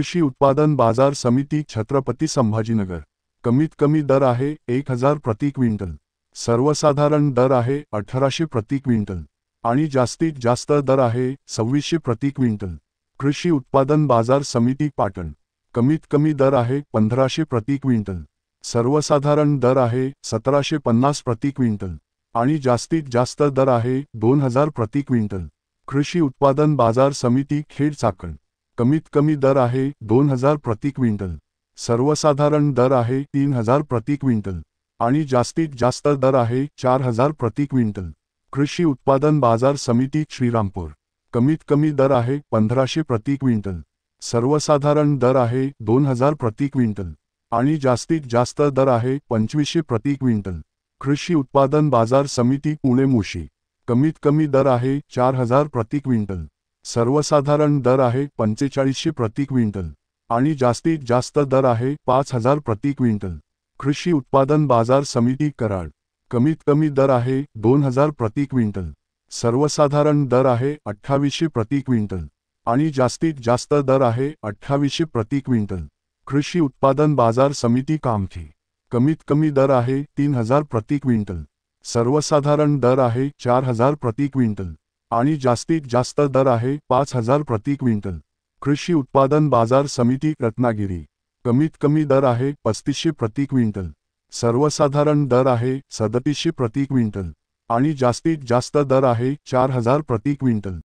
कृषी उत्पादन बाजार समिती छत्रपती संभाजीनगर। कमीत कमी दर आहे 1000 प्रति क्विंटल, सर्वसाधारण दर आहे 1800 प्रति क्विंटल आणि जास्तीत जास्त दर आहे 2600 प्रति क्विंटल। कृषी उत्पादन बाजार समिती पाटण। कमीत कमी दर आहे 1500 प्रति क्विंटल, सर्वसाधारण दर आहे 1750 प्रति क्विंटल आणि जास्तीत जास्त दर आहे 2000 प्रति क्विंटल। कृषी उत्पादन बाजार समिती खेड चाकण। कमीत कमी दर आहे 2000 प्रति क्विंटल, सर्वसाधारण दर आहे 3000 प्रति क्विंटल आणि जास्तीत जास्त दर आहे 4000 प्रति क्विंटल। कृषी उत्पादन बाजार समिती श्रीरामपूर। कमीत कमी दर आहे 1500 प्रति क्विंटल, सर्वसाधारण दर आहे 2000 प्रति क्विंटल आणि जास्तीत जास्त दर आहे 2500 प्रति क्विंटल। कृषी उत्पादन बाजार समिती पुणे मुशी। कमीत कमी दर आहे 4000 प्रति क्विंटल, सर्वसाधारण दर आहे 4500 प्रति क्विंटल आणि जास्तीत जास्त दर आहे 5000 प्रति क्विंटल। कृषी उत्पादन बाजार समिती कराड। कमीत कमी दर आहे 2000 प्रति क्विंटल, सर्वसाधारण दर आहे 2800 प्रति क्विंटल आणि जास्तीत जास्त दर आहे 2800 प्रति क्विंटल। कृषी उत्पादन बाजार समिती कामठी। कमीत कमी दर आहे 3000 प्रति क्विंटल, सर्वसाधारण दर आहे 4000 प्रति क्विंटल आणि जास्तीत जास्त दर आहे 5000 प्रति क्विंटल। कृषी उत्पादन बाजार समिती रत्नागिरी। कमीत कमी दर आहे 3500 प्रति क्विंटल, सर्वसाधारण दर आहे 3700 प्रति क्विंटल आणि जास्तीत जास्त दर आहे 4000 प्रति क्विंटल।